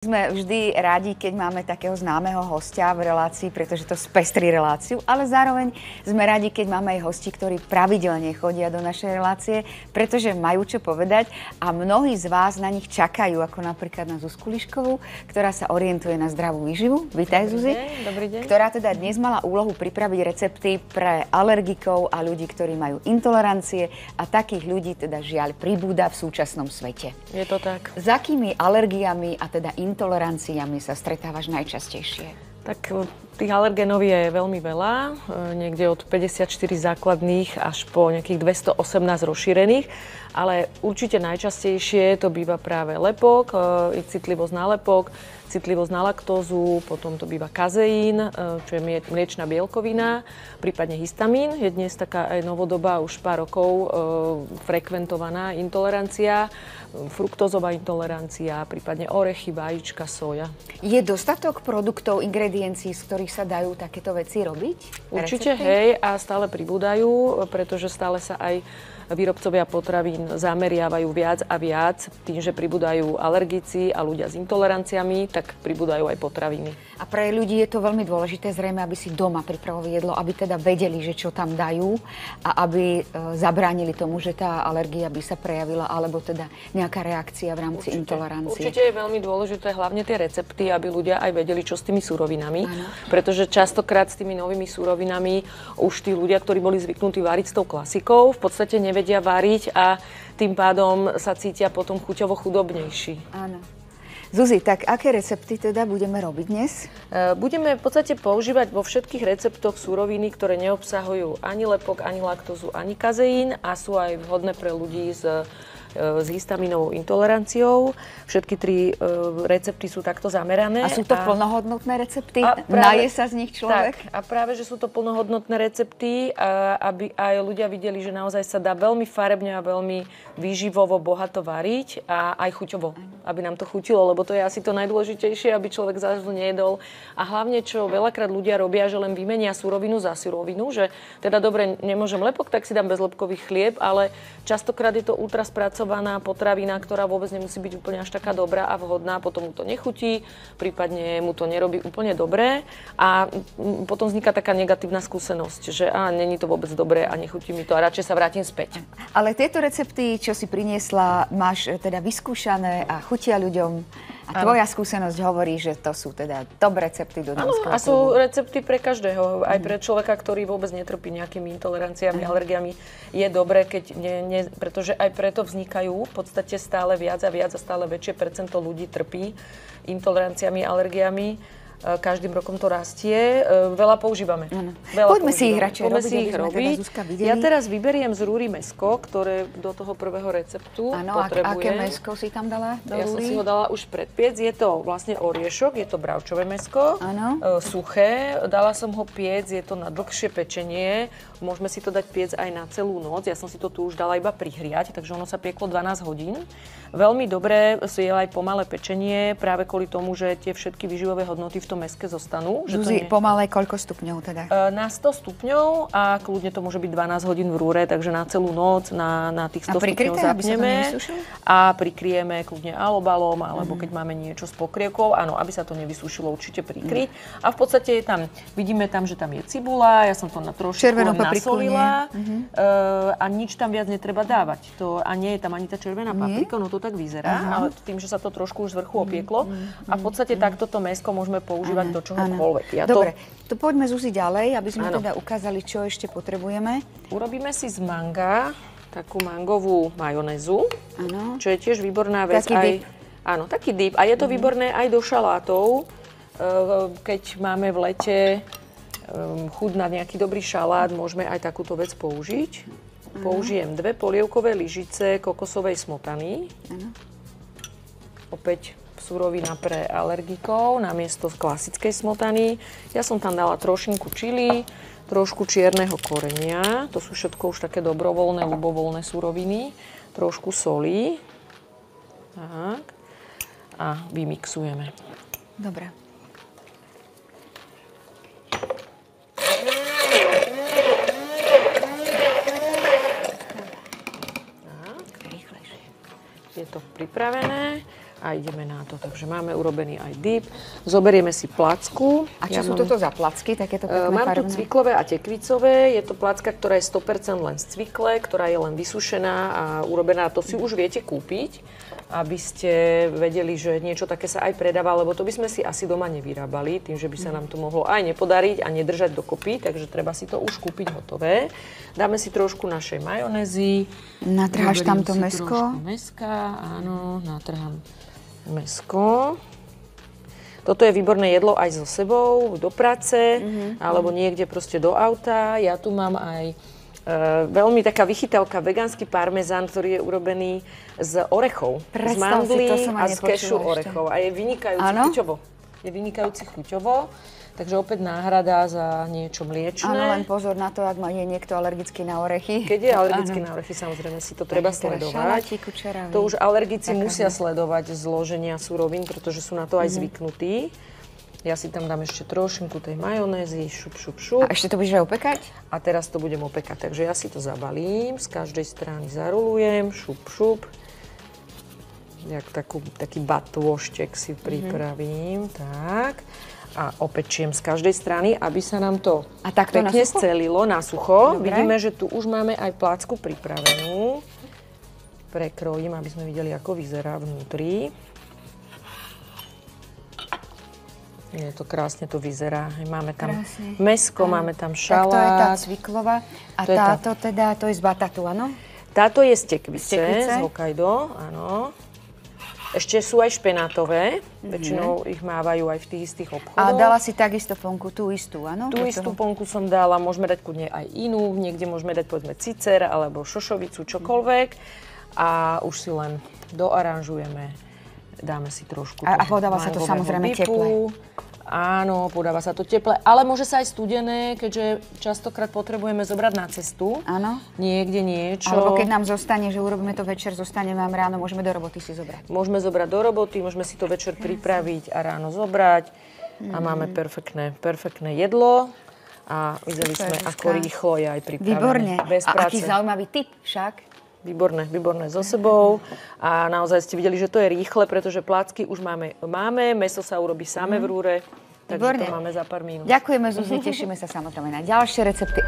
Sme vždy rádi, keď máme takého známeho hostia v relácii, pretože to spestrí reláciu, ale zároveň sme radi, keď máme aj hosti, ktorí pravidelne chodia do našej relácie, pretože majú čo povedať a mnohí z vás na nich čakajú, ako napríklad na Zuzku Liškovú, ktorá sa orientuje na zdravú výživu. Vítaj, Zuzi. Dobrý deň. Ktorá teda dnes mala úlohu pripraviť recepty pre alergikov a ľudí, ktorí majú intolerancie, a takých ľudí teda žiaľ pribúda v súčasnom svete. Je to tak. S akými alergiami a teda intoleranciami sa stretávaš najčastejšie? Tak tých alergénov je veľmi veľa, niekde od 54 základných až po nejakých 218 rozšírených, ale určite najčastejšie to býva práve lepok, citlivosť na lepok, citlivosť na laktózu, potom to býva kazeín, čo je mliečna bielkovina, prípadne histamín. Je dnes taká aj novodobá, už pár rokov frekventovaná intolerancia, fruktózová intolerancia, prípadne orechy, vajíčka, soja. Je dostatok produktov, ingrediencií, z ktorých sa dajú takéto veci robiť? Určite, recepty? hej, a stále pribúdajú, pretože stále sa aj výrobcovia potravín zameriavajú viac a viac tým, že pribúdajú alergici a ľudia s intoleranciami, tak pribúdajú aj potraviny. A pre ľudí je to veľmi dôležité, zrejme, aby si doma pripravovali jedlo, aby teda vedeli, že čo tam dajú a aby zabránili tomu, že tá alergia by sa prejavila, alebo teda nejaká reakcia v rámci intolerancie. Určite je veľmi dôležité hlavne tie recepty, aby ľudia aj vedeli, čo s tými surovinami, pretože častokrát s tými novými surovinami už tí ľudia, ktorí boli zvyknutí variť s tou klasikou, v podstate nevedia variť a tým pádom sa cítia potom chuťovo chudobnejší. Áno. Zuzi, tak aké recepty teda budeme robiť dnes? Budeme v podstate používať vo všetkých receptoch suroviny, ktoré neobsahujú ani lepok, ani laktózu, ani kazeín a sú aj vhodné pre ľudí s histaminovou intoleranciou. Všetky tri recepty sú takto zamerané. A sú to plnohodnotné recepty? Naje sa z nich človek? Tak, a práve, že sú to plnohodnotné recepty, aby aj ľudia videli, že naozaj sa dá veľmi farebne a veľmi výživovo bohato variť a aj chuťovo, aby nám to chutilo, lebo to je asi to najdôležitejšie, aby človek zrazu nejedol. A hlavne, čo veľakrát ľudia robia, že len vymenia surovinu za surovinu, že teda dobre, nemôžem lepok, tak si dám bezlepkový chlieb, ale častokrát je to ultra spracovaná potravina, ktorá vôbec nemusí byť úplne až taká dobrá a vhodná, potom mu to nechutí, prípadne mu to nerobí úplne dobre a potom vzniká taká negatívna skúsenosť, že není to vôbec dobré a nechutí mi to a radšej sa vrátim späť. Ale tieto recepty, čo si priniesla, máš teda vyskúšané a chutia ľuďom. A tvoja skúsenosť hovorí, že to sú teda dobré recepty do dámskeho klubu. A sú recepty pre každého, aj pre človeka, ktorý vôbec netrpí nejakými intoleranciami, alergiami. Je dobré, keď pretože aj preto vznikajú v podstate stále viac a viac a stále väčšie percento ľudí trpí intoleranciami, alergiami. Každým rokom to rastie. Veľa používame. Poďme si ich radšej robiť. Ja teraz vyberiem z rúry mäsko, ktoré do toho prvého receptu potrebujem. Aké mäsko si tam dala do rúry? Ja som si ho dala už predpiec. Je to vlastne oriešok, je to bravčové mäsko. Suché. Dala som ho piec, je to na dlhšie pečenie. Môžeme si to dať piec aj na celú noc. Ja som si to tu už dala iba prihriať, takže ono sa pieklo 12 hodín. Veľmi dobré je aj pomalé pečenie, práve kvôli tomu, že tie všetky výživové hodnoty v tom mäske zostanú. Zuzi, pomalé koľko stupňov teda? Na 100 stupňov a kľudne to môže byť 12 hodín v rúre, takže na celú noc, na tých 100 stupňov zapneme. A prikryjeme kľudne alobalom, alebo keď máme niečo s pokrievkou, áno, aby sa to nevysušilo, určite prikryť. A v podstate je tam, vidíme tam, že tam je cibula, ja som to trošku nasolila a nič tam viac netreba dávať. A nie je tam ani tá červená paprika, no to tak vyzerá, ale tým, že sa to trošku už z vrchu opieklo a v podstate takto to mäsko môžeme používať do čohokoľvek. Dobre, to poďme Zuzi ďalej, aby sme teda ukázali, čo ešte potrebujeme. Urobíme si z manga takú mangovú majonézu, čo je tiež výborná vec. Taký dip. Áno, taký dip. A je to výborné aj do šalátov, keď máme v lete chuť na nejaký dobrý šalát, môžeme aj takúto vec použiť. Použijem 2 polievkové lyžice kokosovej smotany. Opäť surovina pre alergikov namiesto klasickej smotany. Ja som tam dala trošinku čili, trošku čierneho korenia. To sú všetko už také dobrovoľné, ľubovoľné suroviny. Trošku soli. Tak. A vymixujeme. Dobre. Je to pripravené. a ideme na to. Takže máme urobený aj dip. Zoberieme si placku. A čo sú toto za placky, takéto pekné mám farebné? tu cviklové a tekvicové. Je to placka, ktorá je 100% len z cvikle, ktorá je len vysušená a urobená. To si už viete kúpiť, aby ste vedeli, že niečo také sa aj predáva, lebo to by sme si asi doma nevyrábali, tým, že by sa nám to mohlo aj nepodariť a nedržať dokopy, takže treba si to už kúpiť hotové. Dáme si trošku našej majonézy. Natrháš tam to mäsko? Trošku mäska, áno, natrhám mäsko. Toto je výborné jedlo aj so sebou, do práce, alebo niekde proste do auta. Ja tu mám aj veľmi taká vychytávka, vegánsky parmezán, ktorý je urobený z orechov. Z mandlí a z kešu orechov. A je vynikajúci chuťovo. Je vynikajúci chuťovo. Takže opäť náhrada za niečo mliečne. Áno, len pozor na to, ak je niekto alergický na orechy. Keď je alergický na orechy, samozrejme si to treba sledovať. To už alergici musia sledovať zloženia surovín, pretože sú na to aj zvyknutí. Ja si tam dám ešte trošinku tej majonézy, šup, šup, šup. A ešte to budeš aj opekať? A teraz to budem opekať. Takže ja si to zabalím, z každej strany zarulujem, šup, šup. Jak taký batôštek si pripravím, tak. A opečiem z každej strany, aby sa nám to pekne scelilo na sucho. Dobre. Vidíme, že tu už máme aj placku pripravenú. Prekrojím, aby sme videli, ako vyzerá vnútri. Je to krásne to vyzerá. Máme tam mäsko, máme tam šalát. Tak to je tá cviklová. A táto teda, to je z batatu, áno? Táto je z tekvice, z Hokkaido, áno. Ešte sú aj špenátové, väčšinou ich mávajú aj v tých istých obchodoch. A dala si takisto ponku, tú istú, áno? Tú istú ponku som dala, môžeme dať kľudne aj inú, niekde môžeme dať povedzme cicer alebo šošovicu, čokoľvek. A už si len doaranžujeme, dáme si trošku a podáva sa to samozrejme teple. Áno, podáva sa to teple, ale môže sa aj studené, keďže častokrát potrebujeme zobrať na cestu. Áno. Niekde niečo. Alebo keď nám zostane, že urobíme to večer, zostane nám ráno, môžeme do roboty si zobrať. Môžeme zobrať do roboty, môžeme si to večer pripraviť a ráno zobrať. A máme perfektné jedlo. A videli sme, ako rýchlo je aj pripravené. Výborne. Bez a práce. aký zaujímavý tip však. Výborné so sebou. A naozaj ste videli, že to je rýchle, pretože plácky už máme, mäso sa urobí samé v rúre, takže to máme za pár minút. Ďakujeme, Zuzi, tešíme sa samozrejme na ďalšie recepty.